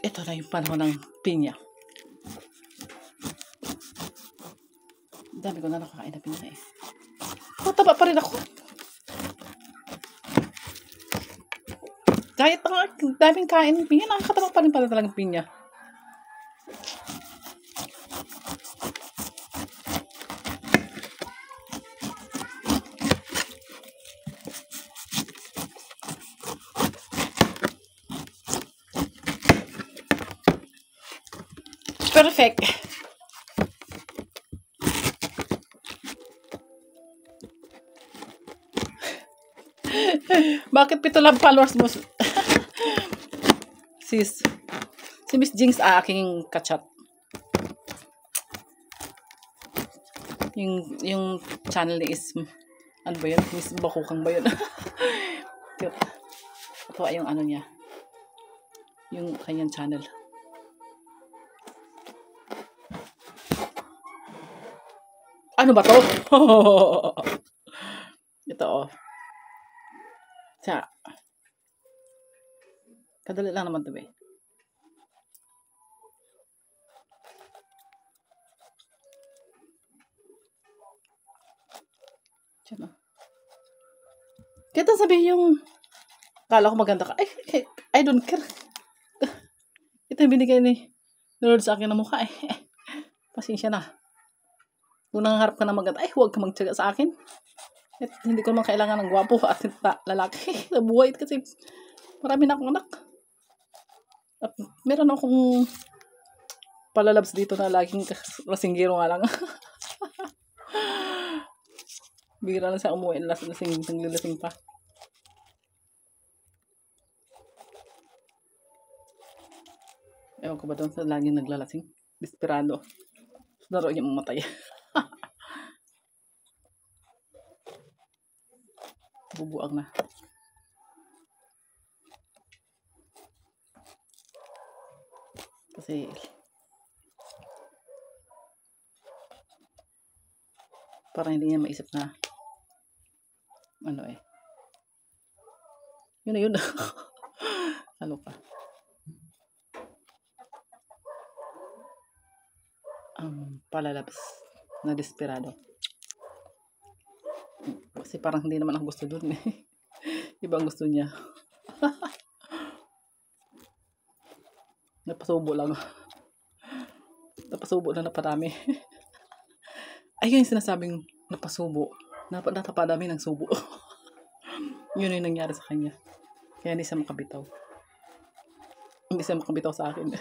ito na yung panahon ng pinya. Dami ko na nakakain na pinya eh. Taba pa rin ako. Kahit daming kain ng pinya, nakakataba pa rin pala talagang pinya. Perfect. Bakit 7 lang followers mo? Sis. Si Miss Jinx aking kachat. Yung channel ni is ano ba yun? Miss Bakukang ba yun? Ito ay yung ano niya. Yung kanyang channel. Ano ba to? Ito oh. Sa kadali lang naman to be. Diyan oh. Kita sabihin yung kala ko maganda ka. I don't care. Ito yung binigay ni Lord sa akin na mukha eh. Pasensya na. Kung nangangarap ka na maganda, huwag ka magtyaga sa akin. At hindi ko naman kailangan ng gwapo at lalaki sa buhay kasi marami na akong anak. At meron akong palalabs dito na laging lasinggero nga lang. Bira lang siya umuwi, naglalasing pa. Ewan ko ba doon sa laging naglalasing? Desperado. Laro niya mamatay. Bubuang na. Kasi parang hindi niya maisip na ano eh. Yun na yun. Ano ka? Palalabs na desperado. Kasi parang hindi naman ako gusto dun eh. Ibang gusto niya. Napasubo lang. Napasubo na naparami. Ayun yung sinasabing napasubo. Natapadami ng subo. Yun yung nangyari sa kanya. Kaya hindi siya makabitaw. Hindi siya makabitaw sa akin.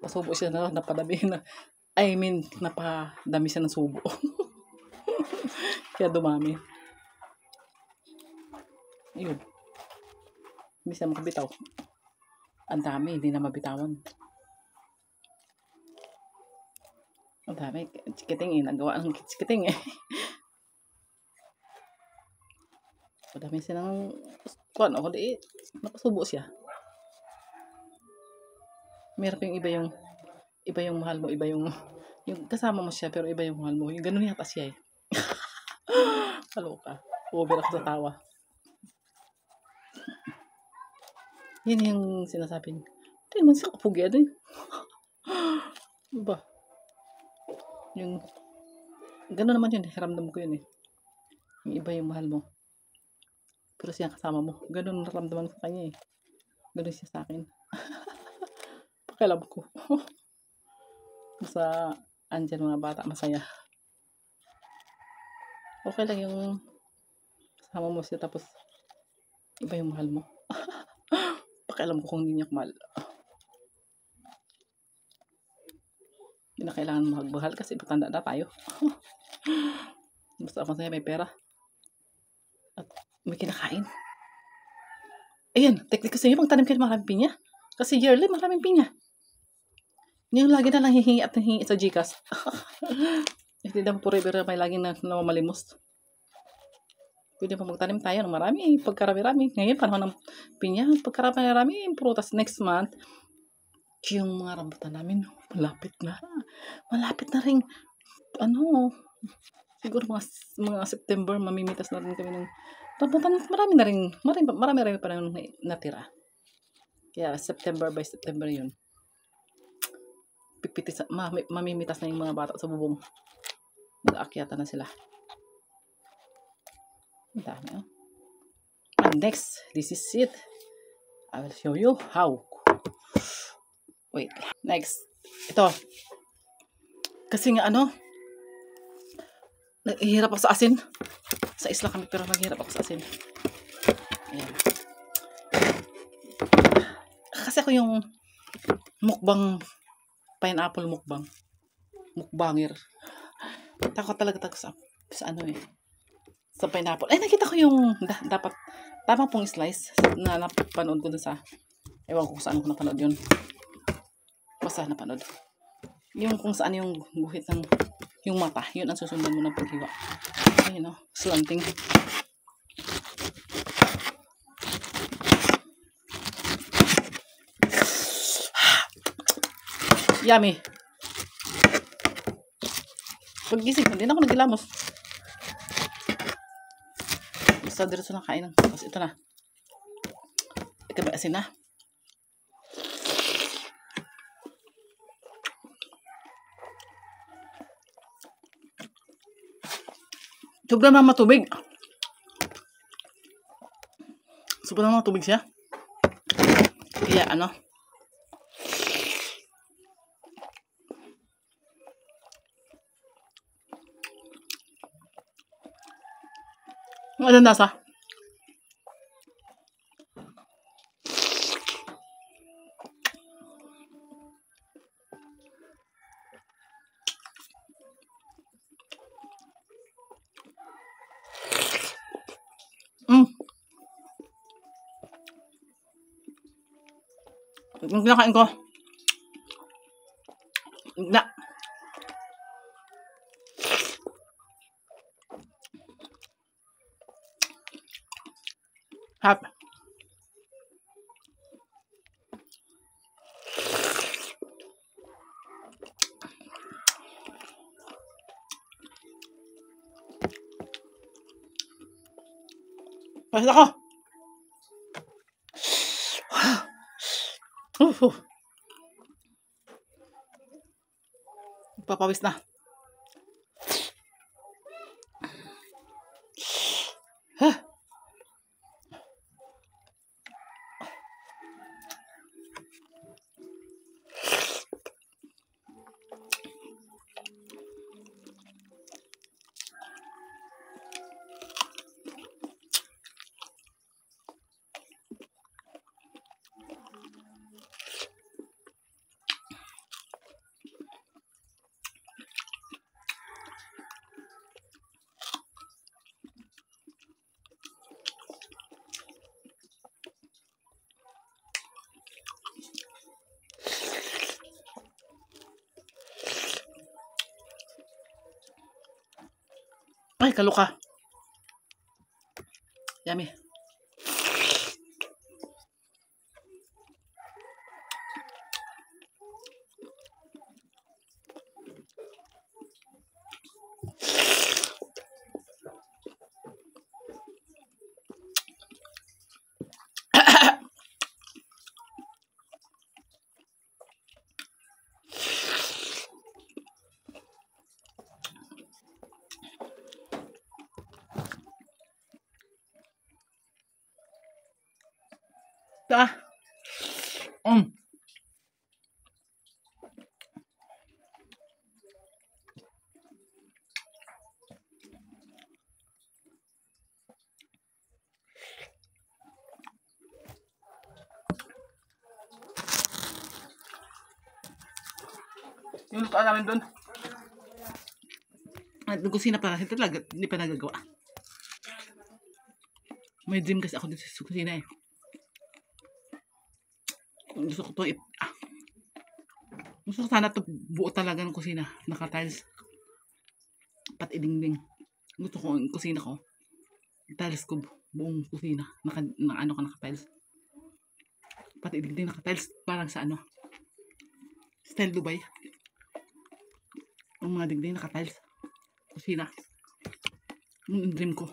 Pasubo siya na napadami na. I mean, napadami siya ng subo. Kaya dumami. Ayun. Hindi siya makabitaw. Ang dami, hindi na mabitawan. Ang dami. Chikiting eh. Nagawa ng chikiting eh. Ang dami siya ng kuwan. Ako di napasubo siya. Meron yung iba yung mahal mo, iba yung kasama mo siya, pero iba yung mahal mo. Yung ganun yata siya eh. Kaloka. Over ako sa tawa. Yan yung sinasabi niya. Hindi naman siya kapugyan eh. Diba? Yung ganun naman yun. Ramdam ko yun eh. Yung iba yung mahal mo. Pero siya kasama mo. Ganun naramdaman sa kanya eh. Ganun siya sa akin. Pakialam ko. Sa andyan mga bata masaya. Okay lang yung kasama mo siya tapos iba yung mahal mo. Pakialam ko kung hindi niya mahal. Hindi na kailangan magbahal kasi patanda na tayo. Basta masaya may pera. At may kinakain. Ayan, technique ko sa inyo, pang tanim kayo maraming pinya. Kasi yearly, maraming pinya. Yung lagi na lang hihingi at hihingi sa Gcash. Hindi naman forever may lagi na namamalimos. Pwede pa magtanim tayo ng marami. Pagkarami-rami. Ngayon, panahon ng pinya. Pagkarami-rami, prutas next month. Yung mga rambutan namin, malapit na. Malapit na rin. Ano, siguro mga September, mamimitas na rin kami ng Rambutan, marami rin pa rin natira. Kaya September by September yun. Mamimitas na yung mga bata sa bubong. Mag-aakyatan na sila. Ang dami, oh. And next, this is it. I will show you how. Wait. Next. Ito. Kasi nga naghihirap ako sa asin. Sa isla kami pero naghihirap ako sa asin. Ayan. Kasi ako yung pineapple mukbanger. Takot talaga sa sa pineapple. Ay, nakita ko yung dapat tama pong slice na napanood ko dun sa ewan ko kung saan ko napanood yun. Basta napanood. Yung kung saan yung guhit ng yung mata, yun ang susundan mo ng paghiwa. Ayun, slanting. Yummy. Paggising, hindi na ako nagilamos. Basta diretso na kain. Tapos ito na. Ito ba asin na? Sobrang naman matubig. Sobrang naman matubig siya. Kaya ano nasa? Yung kinakain ko. Na. Hap. Pasok ako. Papawis na. Ay, kaluka. Yummy. Yung lutoan namin doon. At kusina pa, hindi pa nagagawa. May dream kasi ako dito sa kusina eh. Gusto ko to gusto ko sana to buo talaga ng kusina. Naka-tiles. Pati dingding. Gusto ko yung kusina ko. Tiles ko buong kusina. Naka-tiles. Pati dingding naka-tiles. Parang sa style Dubai. Ang mga dingding naka-tiles. Kusina. Yung dream ko.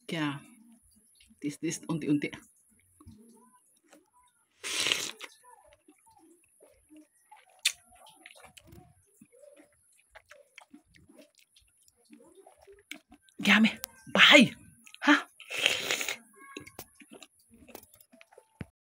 Kaya, tis unti-unti. Yummy. Bye.